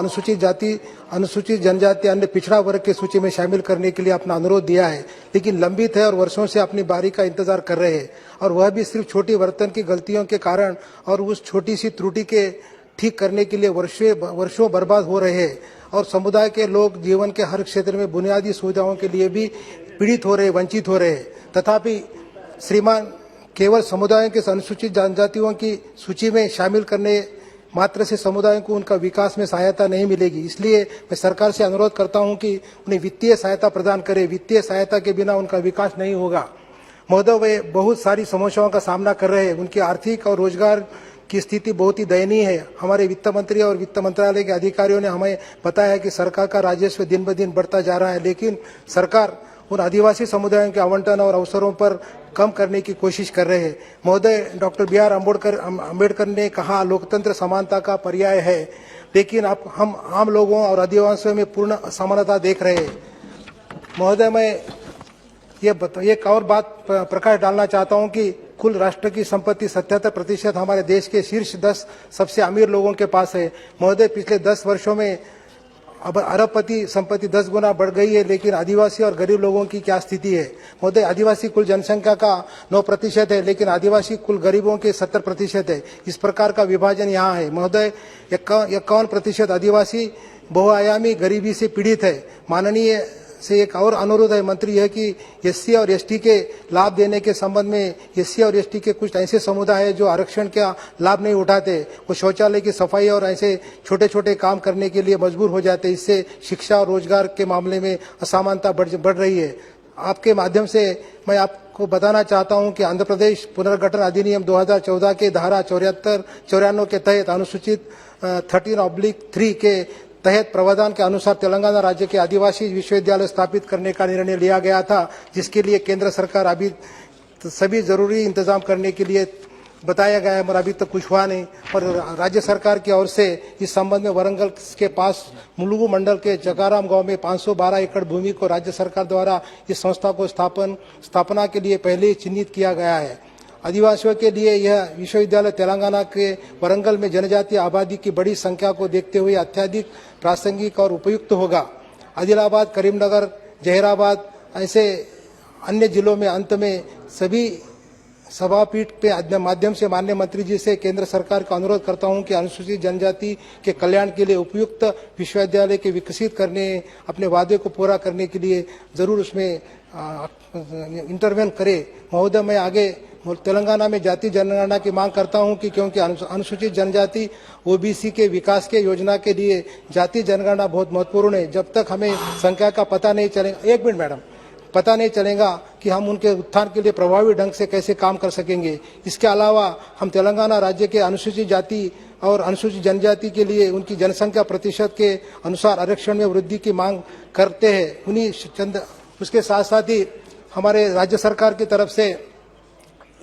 अनुसूचित जाति, अनुसूचित जनजाति, अन्य पिछड़ा वर्ग की सूची में शामिल करने के लिए अपना अनुरोध दिया है, लेकिन लंबित है और वर्षों से अपनी बारी का इंतजार कर रहे हैं, और वह भी सिर्फ छोटी वर्तन की गलतियों के कारण, और उस छोटी सी त्रुटि के ठीक करने के लिए वर्षों बर्बाद हो रहे हैं, और समुदाय के लोग जीवन के हर क्षेत्र में बुनियादी सुविधाओं के लिए भी पीड़ित हो रहे, वंचित हो रहे हैं। तथापि श्रीमान, केवल समुदायों के अनुसूचित जनजातियों की सूची में शामिल करने मात्र से समुदाय को उनका विकास में सहायता नहीं मिलेगी। इसलिए मैं सरकार से अनुरोध करता हूं कि उन्हें वित्तीय सहायता प्रदान करें। वित्तीय सहायता के बिना उनका विकास नहीं होगा। महोदय, वे बहुत सारी समस्याओं का सामना कर रहे हैं। उनकी आर्थिक और रोजगार की स्थिति बहुत ही दयनीय है। हमारे वित्त मंत्री और वित्त मंत्रालय के अधिकारियों ने हमें बताया है कि सरकार का राजस्व दिन ब दिन बढ़ता जा रहा है, लेकिन सरकार उन आदिवासी समुदायों के आवंटन और अवसरों पर कम करने की कोशिश कर रहे हैं। महोदय, डॉक्टर B.R. अम्बेडकर ने कहा, लोकतंत्र समानता का पर्याय है, लेकिन अब हम आम लोगों और आदिवासियों में पूर्ण असमानता देख रहे हैं। महोदय, मैं एक और बात प्रकाश डालना चाहता हूं कि कुल राष्ट्र की संपत्ति 77% हमारे देश के शीर्ष 10 सबसे अमीर लोगों के पास है। महोदय, पिछले 10 वर्षों में अब अरबपति संपत्ति 10 गुना बढ़ गई है, लेकिन आदिवासी और गरीब लोगों की क्या स्थिति है? महोदय, आदिवासी कुल जनसंख्या का 9% है, लेकिन आदिवासी कुल गरीबों के 70% है। इस प्रकार का विभाजन यहाँ है। महोदय, 51% आदिवासी बहुआयामी गरीबी से पीड़ित है। माननीय से एक और अनुरोध है मंत्री है कि SC और ST के लाभ देने के संबंध में SC और ST के कुछ ऐसे समुदाय है जो आरक्षण का लाभ नहीं उठाते। वो शौचालय की सफाई और ऐसे छोटे छोटे काम करने के लिए मजबूर हो जाते। इससे शिक्षा और रोजगार के मामले में असमानता बढ़ रही है। आपके माध्यम से मैं आपको बताना चाहता हूं कि आंध्र प्रदेश पुनर्गठन अधिनियम 2014 के धारा 94 के तहत अनुसूचित 13/3 के तहत प्रावधान के अनुसार तेलंगाना राज्य के आदिवासी विश्वविद्यालय स्थापित करने का निर्णय लिया गया था, जिसके लिए केंद्र सरकार अभी सभी जरूरी इंतजाम करने के लिए बताया गया है, मगर अभी तक कुछ हुआ नहीं। और राज्य सरकार की ओर से इस संबंध में वरंगल के पास मुलुगु मंडल के जकाराम गांव में 512 एकड़ भूमि को राज्य सरकार द्वारा इस संस्था को स्थापना के लिए पहले ही चिन्हित किया गया है। आदिवासियों के लिए यह विश्वविद्यालय तेलंगाना के वरंगल में जनजातीय आबादी की बड़ी संख्या को देखते हुए अत्यधिक प्रासंगिक और उपयुक्त होगा। आदिलाबाद, करीमनगर, जहीराबाद ऐसे अन्य जिलों में अंत में सभी सभापीठ के माध्यम से माननीय मंत्री जी से केंद्र सरकार का अनुरोध करता हूं कि अनुसूचित जनजाति के कल्याण के लिए उपयुक्त विश्वविद्यालय के विकसित करने, अपने वादे को पूरा करने के लिए जरूर उसमें इंटरवेन करे। महोदय, मैं आगे तेलंगाना में जाति जनगणना की मांग करता हूं कि क्योंकि अनुसूचित जनजाति OBC के विकास के योजना के लिए जाति जनगणना बहुत महत्वपूर्ण है। जब तक हमें संख्या का पता नहीं चलेगा, एक मिनट मैडम, पता नहीं चलेगा कि हम उनके उत्थान के लिए प्रभावी ढंग से कैसे काम कर सकेंगे। इसके अलावा हम तेलंगाना राज्य के अनुसूचित जाति और अनुसूचित जनजाति के लिए उनकी जनसंख्या प्रतिशत के अनुसार आरक्षण में वृद्धि की मांग करते हैं। उसके साथ साथ ही हमारे राज्य सरकार की तरफ से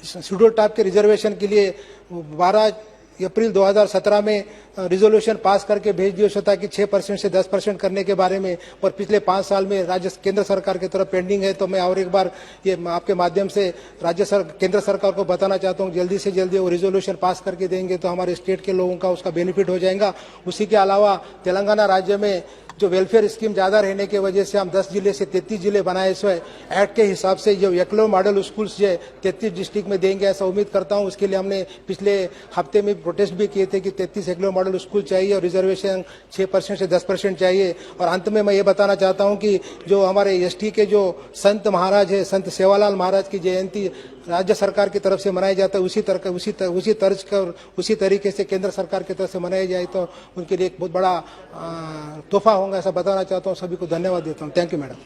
शेड्यूल टाइप के रिजर्वेशन के लिए 12 अप्रैल 2017 में रिजोल्यूशन पास करके भेज दिया था कि 6% से 10% करने के बारे में, और पिछले 5 साल में केंद्र सरकार की तरफ पेंडिंग है। तो मैं और एक बार ये आपके माध्यम से केंद्र सरकार को बताना चाहता हूँ, जल्दी से जल्दी वो रिजोल्यूशन पास करके देंगे तो हमारे स्टेट के लोगों का उसका बेनिफिट हो जाएगा। उसी के अलावा तेलंगाना राज्य में जो वेलफेयर स्कीम ज़्यादा रहने की वजह से हम 10 जिले से 33 जिले बनाए। सो एक्ट के हिसाब से जो एकलव्य मॉडल स्कूल्स जो 33 डिस्ट्रिक्ट में देंगे, ऐसा उम्मीद करता हूं। उसके लिए हमने पिछले हफ्ते में प्रोटेस्ट भी किए थे कि 33 एकलव्य मॉडल स्कूल चाहिए और रिजर्वेशन 6% से 10% चाहिए। और अंत में मैं ये बताना चाहता हूं कि जो हमारे ST के जो संत महाराज है, संत सेवालाल महाराज की जयंती राज्य सरकार की तरफ से मनाई जाता है, उसी तरीके से केंद्र सरकार की तरफ से मनाई जाए तो उनके लिए एक बहुत बड़ा तोहफा होगा, ऐसा बताना चाहता हूँ। सभी को धन्यवाद देता हूँ। Thank you madam.